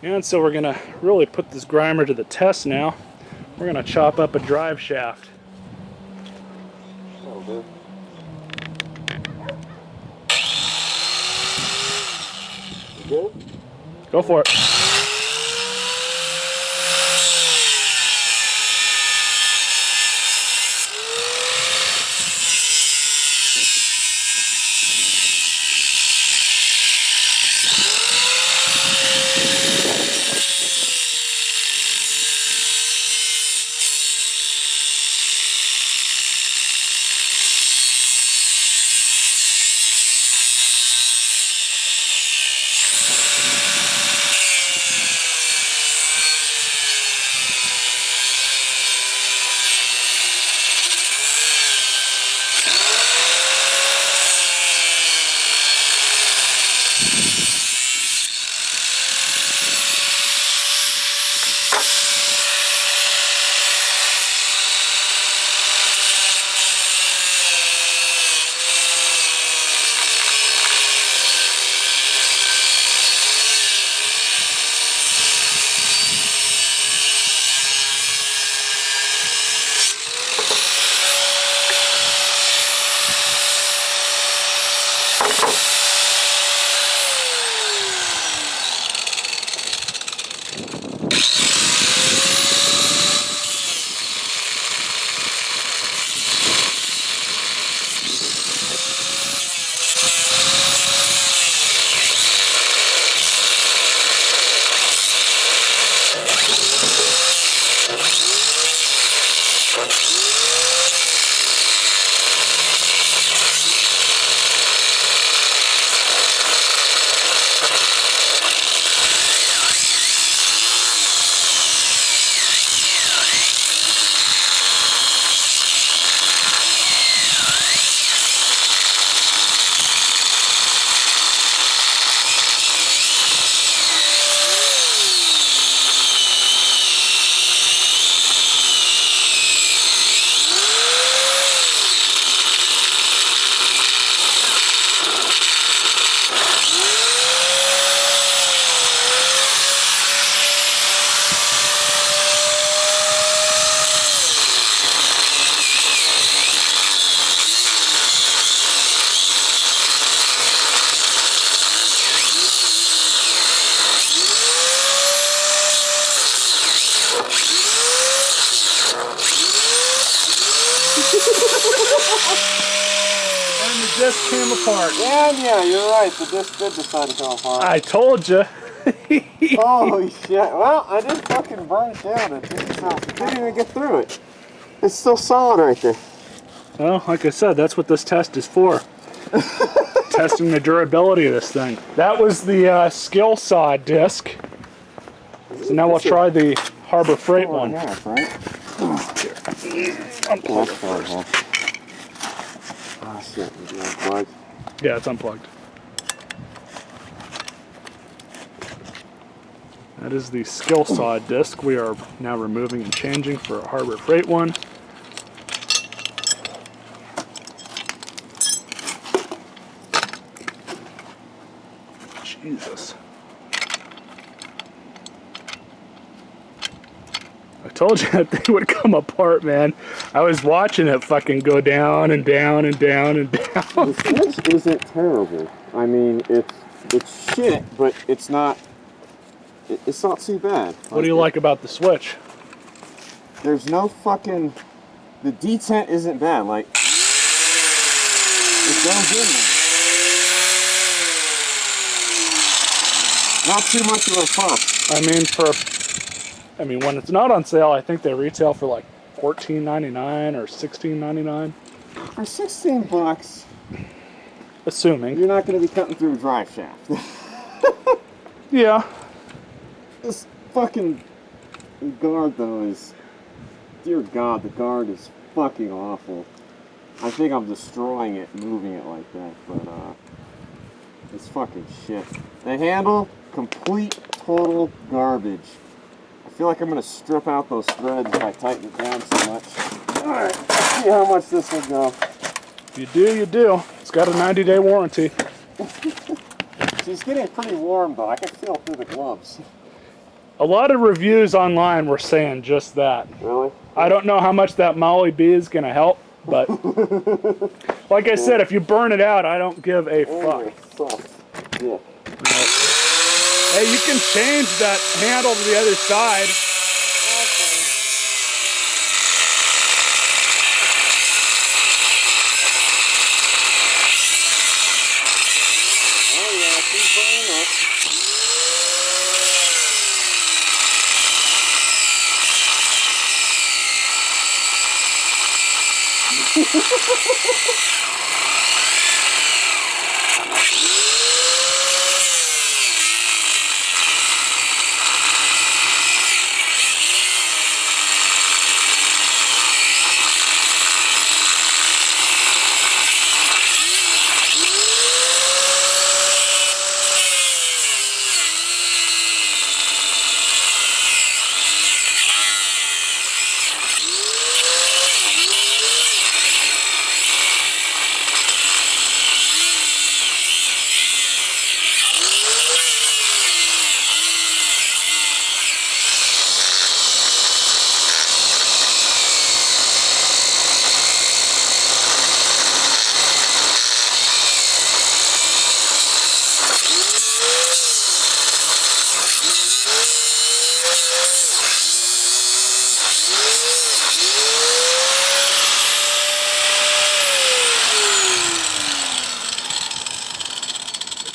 And so we're gonna really put this grinder to the test now. We're gonna chop up a drive shaft. Oh, good. You good? Go for it. And the disc came apart. Yeah, you're right. The disc did decide to come apart. I told you. Holy shit. Well, I did fucking burn it down. It didn't even get through it. It's still solid right there. Well, like I said, that's what this test is for. Testing the durability of this thing. That was the skill saw disc. So now we'll try the Harbor Freight one. Half, right? Here. Unplug it first. Oh shit, is it unplugged? Yeah, it's unplugged. That is the skill saw disc we are now removing and changing for a Harbor Freight one. Jesus. I told you that thing would come apart, man. I was watching it fucking go down and down and down and down. The switch isn't terrible. I mean, it's shit, but it's not too bad. What do you like about the switch? There's no fucking, the detent isn't bad. Like, it goes in there. Not too much of a fuss. I mean, when it's not on sale, I think they retail for like $14.99 or $16.99. For 16 bucks, Assuming. you're not going to be cutting through a drive shaft. Yeah. This fucking guard, though, is, dear God, the guard is fucking awful. I think I'm destroying it, moving it like that, but it's fucking shit. The handle, complete, total garbage. I feel like I'm gonna strip out those threads if I tighten it down so much. Alright, let's see how much this will go. You do, you do. It's got a 90-day warranty. She's getting pretty warm, though. I can feel it through the gloves. A lot of reviews online were saying just that. Really? I don't know how much that Molly B is going to help, but like I said, if you burn it out, I don't give a fuck. Sucks. Yeah. Hey, you can change that handle to the other side. Oh yeah, she's burning up.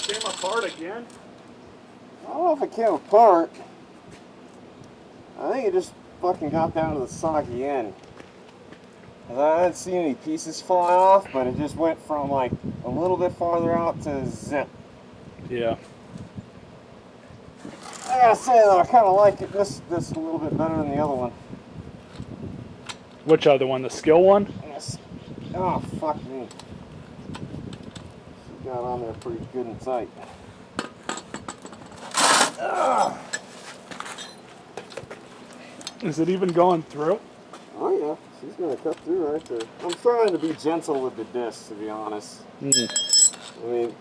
Came apart again. I don't know if it came apart. I think it just fucking got down to the soggy end. 'Cause I didn't see any pieces flying off, but it just went from like a little bit farther out to zip. Yeah. I gotta say though, I kind of like it this a little bit better than the other one. Which other one? The skill one? Yes. Oh fuck me. She got on there pretty good and tight. Ugh. Is it even going through? Oh yeah, she's gonna cut through right there. I'm trying to be gentle with the disc, to be honest. I mean,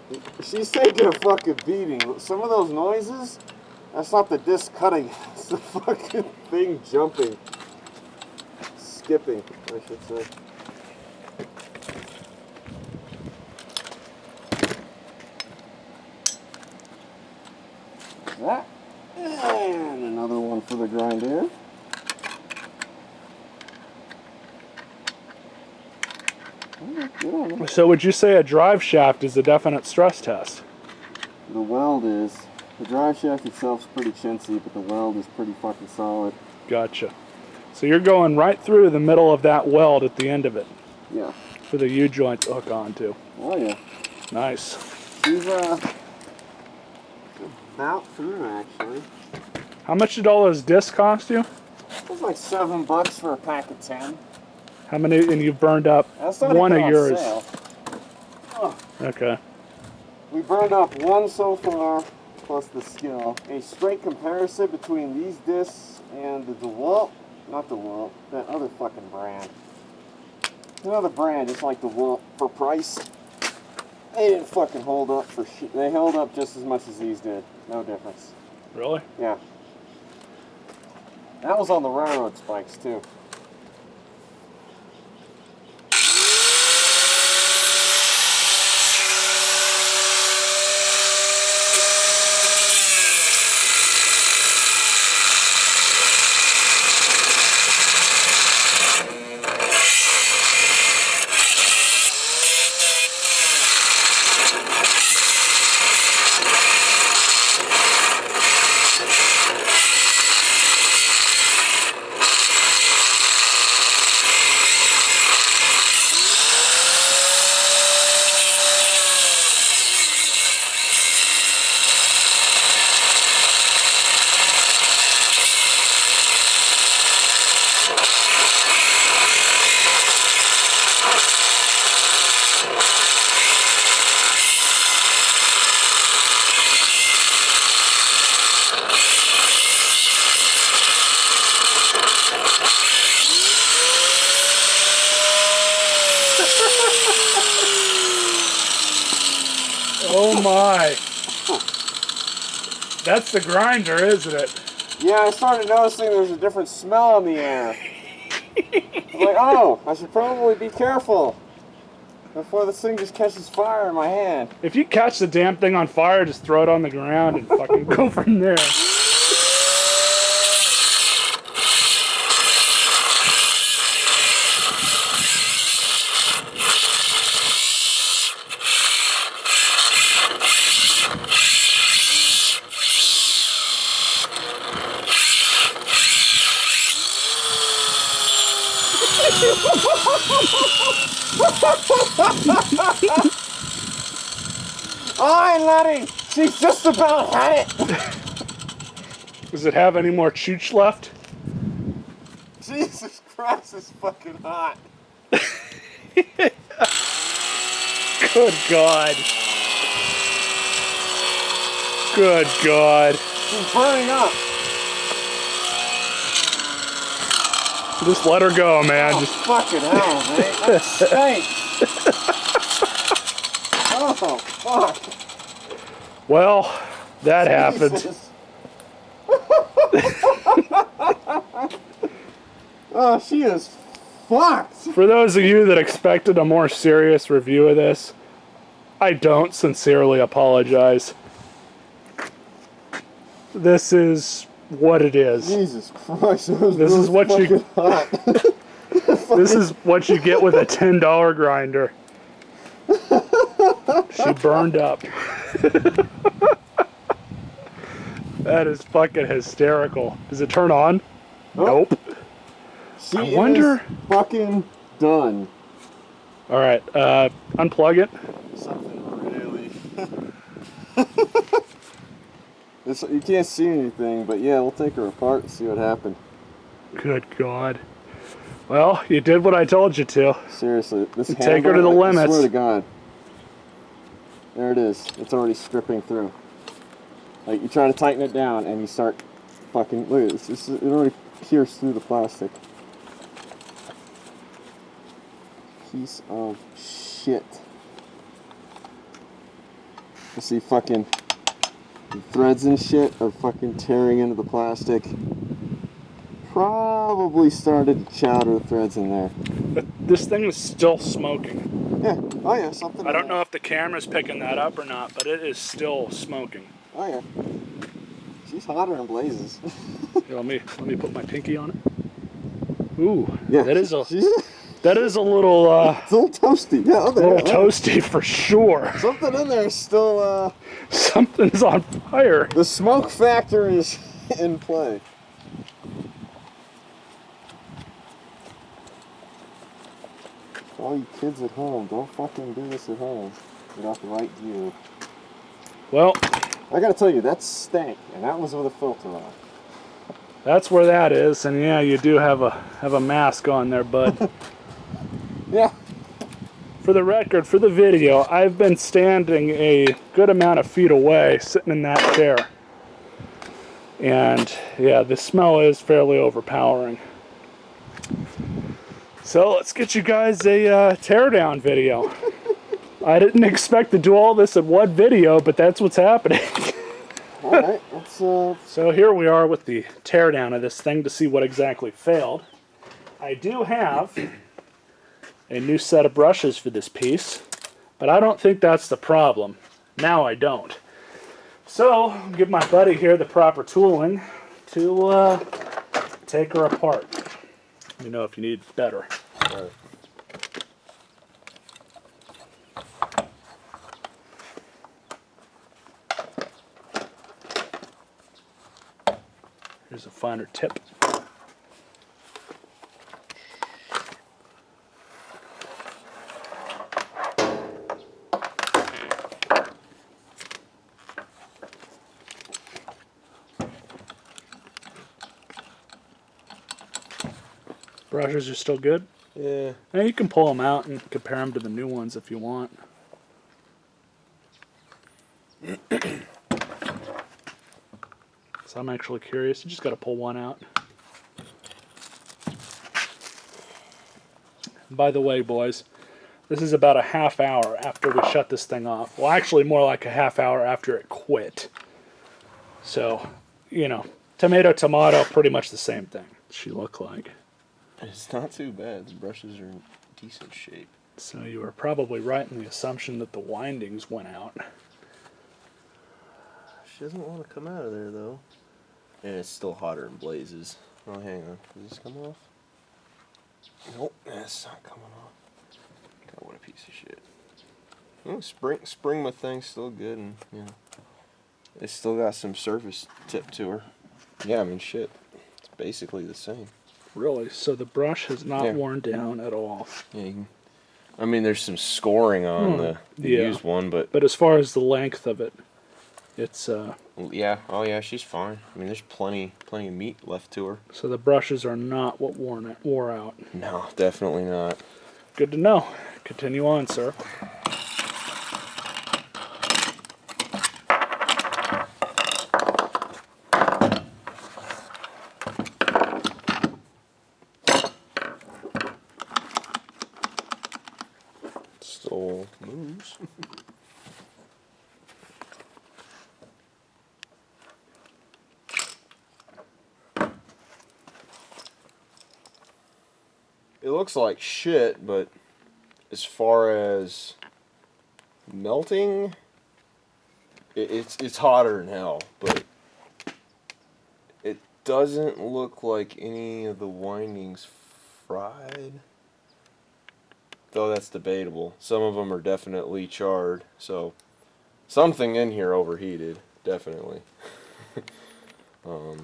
she's taking a fucking beating. Some of those noises, that's not the disc cutting, it's the fucking thing jumping. Skipping, I should say. That. And another one for the grinder. So would you say a drive shaft is a definite stress test? The weld is. The drive shaft itself's pretty chintzy, but the weld is pretty fucking solid. Gotcha. So you're going right through the middle of that weld at the end of it. Yeah. For the U-joint to hook onto. Oh yeah. Nice. She's about through actually. How much did all those discs cost you? It was like $7 for a pack of 10. How many? And you've burned up That's not one even of on yours. sale. Oh, Okay. we burned up one so far, plus the skill. A straight comparison between these discs and the DeWalt, not DeWalt, that other fucking brand. Another brand, just like DeWalt, for price. They didn't fucking hold up for shit. They held up just as much as these did. No difference. Really? Yeah. That was on the railroad spikes too. Oh my. That's the grinder, isn't it? Yeah, I started noticing there's a different smell in the air. I'm like, oh, I should probably be careful before this thing just catches fire in my hand. If you catch the damn thing on fire, just throw it on the ground and fucking go from there. Alright, laddie! She's just about had it! Does it have any more chooch left? Jesus Christ, it's fucking hot. Good God. Good God. She's burning up. Just let her go, man. Oh, Just fucking hell, mate. That stinks. Oh, fuck. well, that happened. Jesus. Oh, she is fucked. For those of you that expected a more serious review of this, I don't sincerely apologize. This is what it is. Jesus Christ, it was This really is what you- fucking hot. This is what you get with a $10 grinder. She burned up. That is fucking hysterical. Does it turn on? Nope. She I wonder- is fucking done. All right, unplug it. Something really. You can't see anything, but yeah, we'll take her apart and see what happened. Good God. Well, you did what I told you to. Seriously, this You take her to the handle, I limits. swear to God. There it is. It's already stripping through. Like, you try to tighten it down and you start fucking... Look, it already pierced through the plastic. Piece of shit. You see fucking threads and shit are fucking tearing into the plastic. Probably started to chowder the threads in there. This thing is still smoking. Yeah. Oh yeah, something. I don't know if the camera's picking that up or not, but it is still smoking. Oh yeah. She's hotter than blazes. Here, let me put my pinky on it. Ooh, Yeah. that is a She's that is a little it's a little toasty. Yeah. Oh, there, little toasty for sure. Something in there is still. Something's on fire. The smoke factor is in play. All you kids at home, don't fucking do this at home without the right gear. Well, I gotta tell you, that stank, and that was with a filter on. that's where that is, and yeah, you do have a mask on there, bud. Yeah. For the record, for the video, I've been standing a good amount of feet away, sitting in that chair. And yeah, the smell is fairly overpowering. So let's get you guys a teardown video. I didn't expect to do all this in one video, but that's what's happening. Alright, let's So here we are with the teardown of this thing to see what exactly failed. I do have a new set of brushes for this piece, but I don't think that's the problem. Now I don't. So, give my buddy here the proper tooling to take her apart. Let me know if you need better. Alright. Here's a finer tip. Brushes are still good. Yeah. And you can pull them out and compare them to the new ones if you want. So I'm actually curious. You just got to pull one out. By the way, boys, this is about a half hour after we shut this thing off. Well, actually more like a half hour after it quit. So, you know, Tomato, pretty much the same thing. She look like. It's not too bad. The brushes are in decent shape. So you were probably right in the assumption that the windings went out. She doesn't want to come out of there, though. And it's still hotter and blazes. Oh, hang on. Does this come off? Nope, that's not coming off. God, what a piece of shit. Oh, spring my thing's still good, and, you know, it's still got some surface tip to her. Yeah, I mean, shit. It's basically the same. Really? So the brush has not Yeah. worn down at all. Yeah, you can, I mean, there's some scoring on the used one, but as far as the length of it, it's yeah, oh yeah, she's fine. I mean, there's plenty of meat left to her. so the brushes are not what wore out. No, definitely not. Good to know. Continue on, sir. Still moves. It looks like shit, but as far as melting, it's hotter than hell, but it doesn't look like any of the windings fried. Though that's debatable. Some of them are definitely charred, so something in here overheated, definitely. How's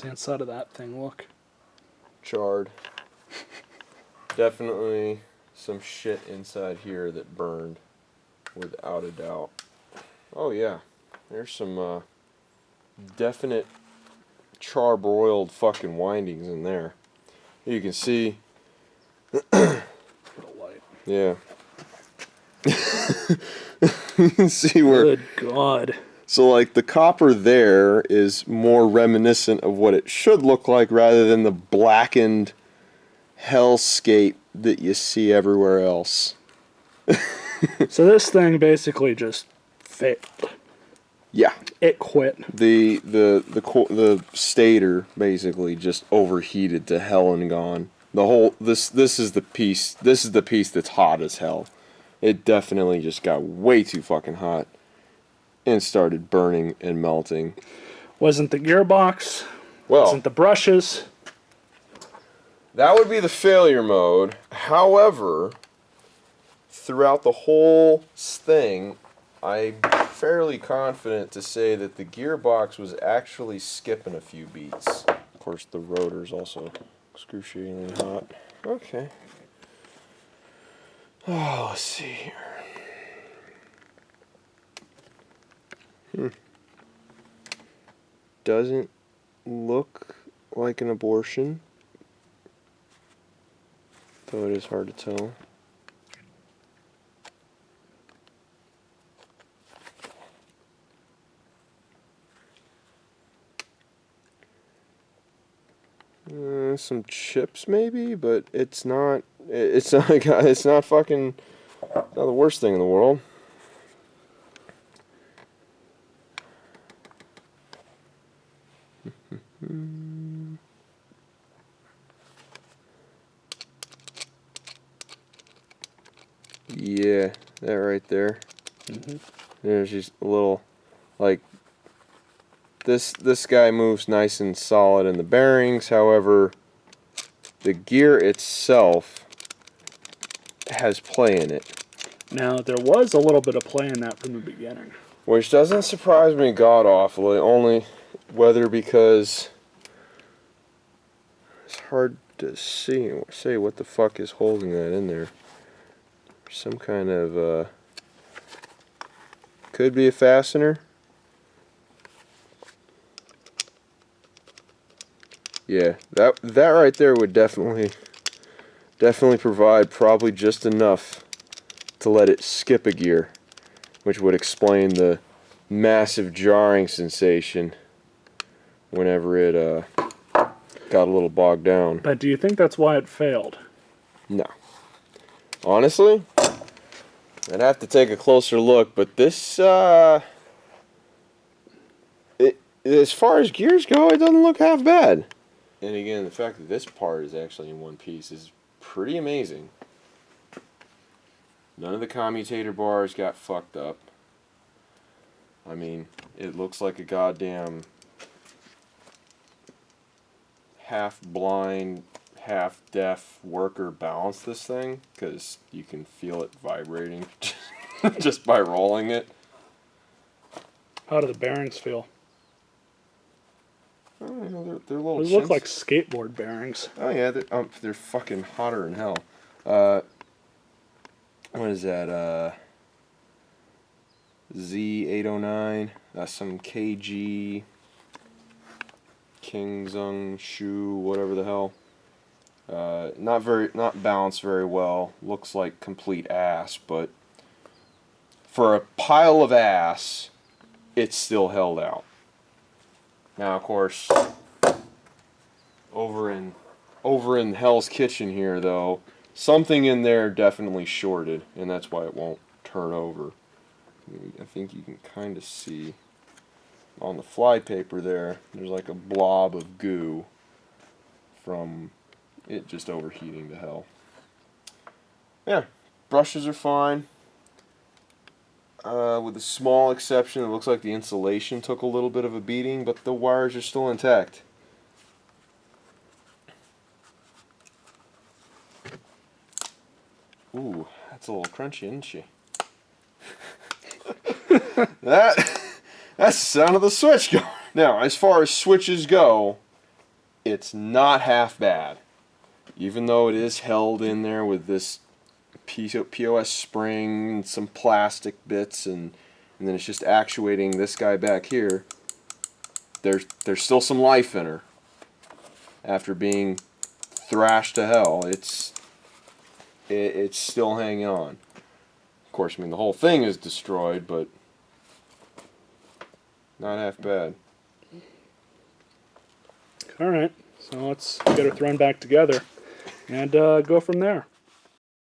the inside of that thing look? Charred. Definitely some shit inside here that burned, without a doubt. Oh yeah, there's some definite charbroiled fucking windings in there. You can see. Little light. Yeah. You can see where. Good God. So, like, the copper there is more reminiscent of what it should look like rather than the blackened hellscape that you see everywhere else. So this thing basically just failed. Yeah. It quit. The stator basically just overheated to hell and gone. The whole this is the piece that's hot as hell. It definitely just got way too fucking hot and started burning and melting. Wasn't the gearbox. Well, Wasn't the brushes. that would be the failure mode. However, throughout the whole thing, I'm fairly confident to say that the gearbox was actually skipping a few beats. Of course, the rotor's also excruciatingly hot. Okay. Oh, let's see here. Doesn't look like an abortion, though it is hard to tell. Some chips maybe, but it's not. It's not. It's not fucking. Not the worst thing in the world. Yeah, that right there. There's just a little, like, this guy moves nice and solid in the bearings. However, the gear itself has play in it. Now, there was a little bit of play in that from the beginning. Which doesn't surprise me god awfully, only whether because it's hard to say what the fuck is holding that in there. Some kind of, could be a fastener. Yeah, that right there would definitely provide probably just enough to let it skip a gear, which would explain the massive jarring sensation whenever it got a little bogged down. But do you think that's why it failed? No. Honestly, I'd have to take a closer look, but this as far as gears go, it doesn't look half bad. And again, the fact that this part is actually in one piece is pretty amazing. None of the commutator bars got fucked up. I mean, it looks like a goddamn half-blind, half-deaf worker balanced this thing, because you can feel it vibrating just by rolling it. How do the bearings feel? Oh, you know, they're little Those chintz. look like skateboard bearings. Oh yeah, they're fucking hotter than hell. What is that? Z809. That's some KG King Zung Shu, whatever the hell. Not balanced very well. Looks like complete ass, but for a pile of ass, it's still held out. Now, of course, over in Hell's Kitchen here, though, something in there definitely shorted, and that's why it won't turn over. I think you can kind of see on the flypaper there, there's like a blob of goo from it just overheating to hell. Yeah, brushes are fine. With a small exception, it looks like the insulation took a little bit of a beating, but the wires are still intact. Ooh, that's a little crunchy, isn't she? That's the sound of the switch going. Now, as far as switches go, it's not half bad. Even though it is held in there with this POS spring and some plastic bits, and then it's just actuating this guy back here. There's still some life in her. After being thrashed to hell, it's still hanging on. Of course, I mean the whole thing is destroyed, but not half bad. All right, so let's get her thrown back together and go from there.